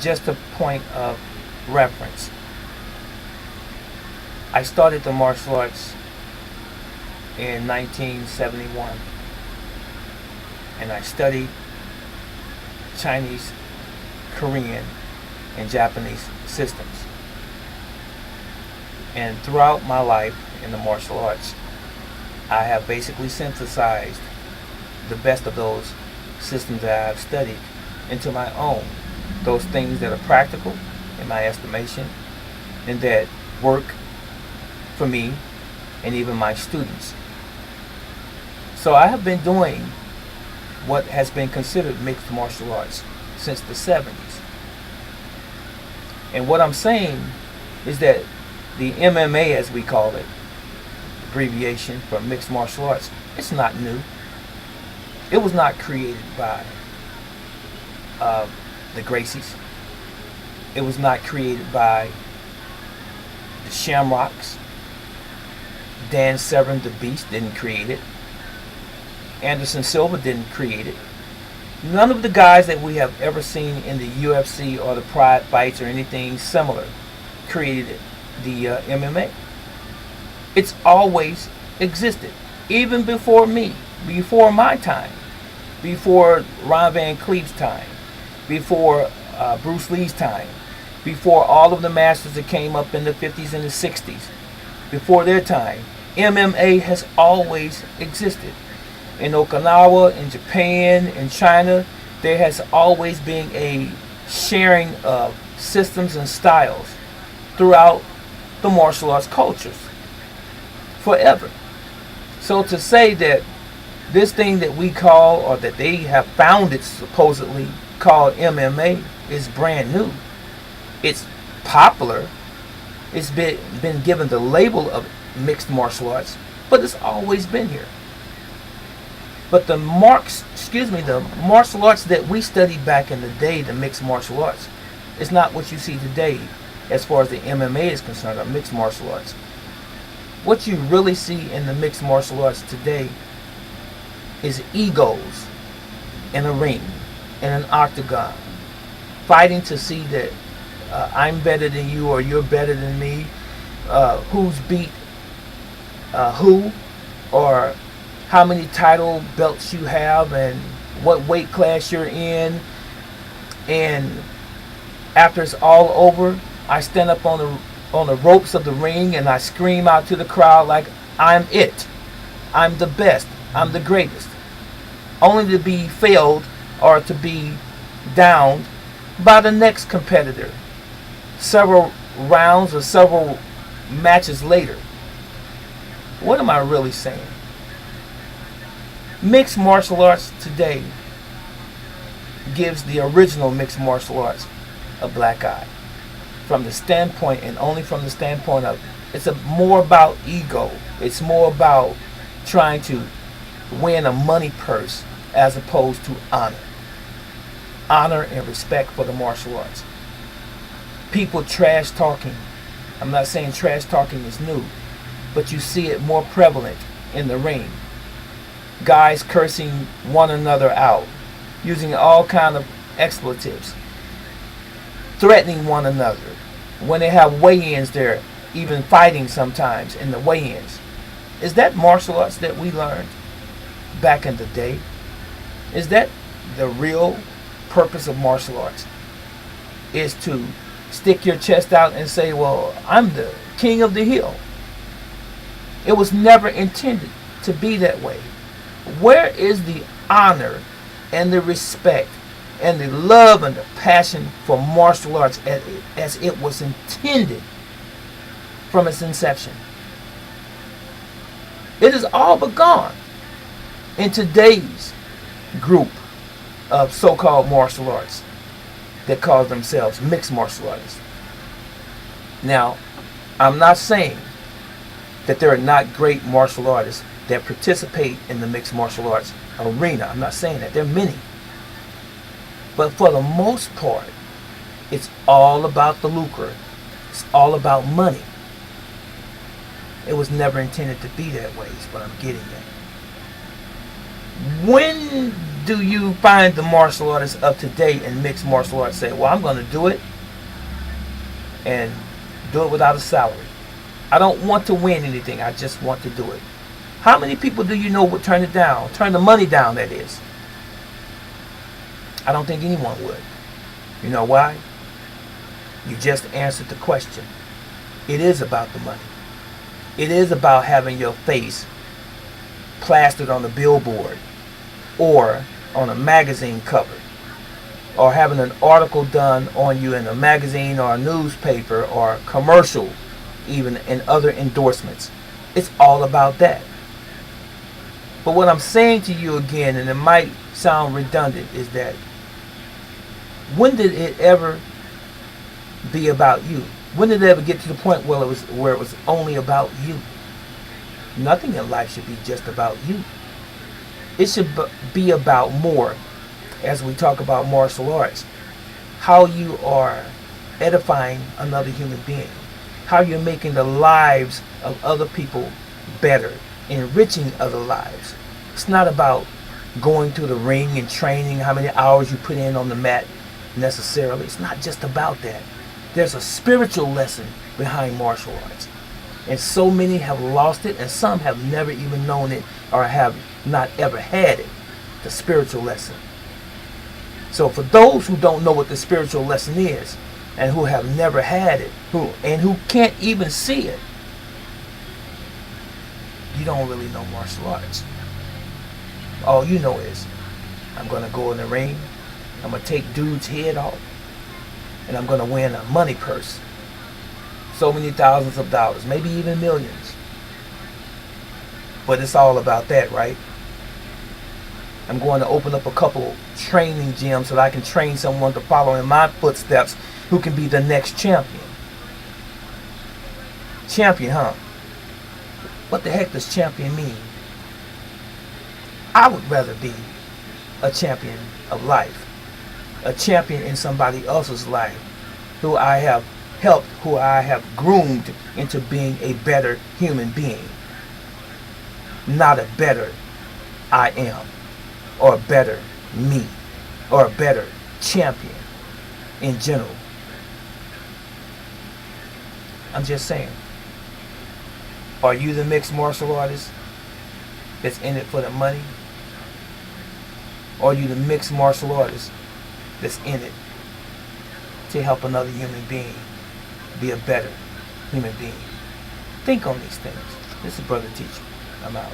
just a point of reference. I started the martial arts in 1971, and I studied Chinese, Korean, and Japanese systems. And throughout my life in the martial arts, I have basically synthesized the best of those systems that I've studied into my own. Those things that are practical, in my estimation, and that work for me and even my students. So I have been doing what has been considered mixed martial arts since the 70s. And what I'm saying is that the MMA, as we call it, abbreviation for mixed martial arts, it's not new. It was not created by the Gracies. It was not created by the Shamrocks. Dan Severn the Beast didn't create it. Anderson Silva didn't create it. None of the guys that we have ever seen in the UFC or the Pride Fights or anything similar created the MMA. It's always existed, even before me, before my time, before Ron Van Cleef's time, before Bruce Lee's time, before all of the masters that came up in the 50s and the 60s, before their time. MMA has always existed. In Okinawa, in Japan, in China, there has always been a sharing of systems and styles throughout the martial arts cultures forever. So to say that this thing that we call, or that they have founded supposedly called MMA, is brand new. It's popular. It's been given the label of mixed martial arts, but it's always been here. But the martial arts that we studied back in the day, the mixed martial arts, is not what you see today as far as the MMA is concerned, or mixed martial arts. What you really see in the mixed martial arts today is egos in a ring, in an octagon, fighting to see that I'm better than you or you're better than me, who's beat who, or how many title belts you have and what weight class you're in. And after it's all over, I stand up on the ropes of the ring and I scream out to the crowd like I'm it. I'm the best. I'm the greatest. Only to be failed or to be downed by the next competitor several rounds or several matches later. What am I really saying? Mixed martial arts today gives the original mixed martial arts a black eye. From the standpoint, and only from the standpoint of, it's more about ego. It's more about trying to win a money purse as opposed to honor. Honor and respect for the martial arts. People trash talking. I'm not saying trash talking is new, but you see it more prevalent in the ring. Guys cursing one another out, using all kind of expletives, threatening one another. When they have weigh-ins, they're even fighting sometimes in the weigh-ins. Is that martial arts that we learned back in the day? Is that the real purpose of martial arts? Is to stick your chest out and say, well, I'm the king of the hill. It was never intended to be that way. Where is the honor and the respect and the love and the passion for martial arts as it was intended from its inception? It is all but gone in today's group of so-called martial arts that call themselves mixed martial artists. Now, I'm not saying that there are not great martial artists that participate in the mixed martial arts arena. I'm not saying that. There are many. But for the most part, it's all about the lucre. It's all about money. It was never intended to be that way, is what I'm getting at. When do you find the martial artist up to date and mixed martial arts say, well, I'm going to do it and do it without a salary? I don't want to win anything. I just want to do it. How many people do you know would turn it down? Turn the money down, that is. I don't think anyone would. You know why? You just answered the question. It is about the money. It is about having your face plastered on a billboard or on a magazine cover, or having an article done on you in a magazine or a newspaper or a commercial, even, and other endorsements. It's all about that. But what I'm saying to you again, and it might sound redundant, is that when did it ever be about you? When did it ever get to the point where it was only about you? Nothing in life should be just about you. It should be about more, as we talk about martial arts, how you are edifying another human being, how you're making the lives of other people better, enriching other lives. It's not about going to the ring and training, how many hours you put in on the mat necessarily. It's not just about that. There's a spiritual lesson behind martial arts. And so many have lost it, and some have never even known it or have not ever had it, the spiritual lesson. So for those who don't know what the spiritual lesson is, and who have never had it, who can't even see it, you don't really know martial arts. All you know is, I'm going to go in the ring, I'm going to take dude's head off, and I'm going to win a money purse. So many thousands of dollars, maybe even millions. But it's all about that, right? I'm going to open up a couple training gyms so that I can train someone to follow in my footsteps who can be the next champion. Champion, huh? What the heck does champion mean? I would rather be a champion of life, a champion in somebody else's life, who I have helped, who I have groomed into being a better human being, not a better I am, or a better me, or a better champion in general. I'm just saying. Are you the mixed martial artist that's in it for the money? Or are you the mixed martial artist that's in it to help another human being be a better human being? Think on these things. This is Brother Teacher. I'm out.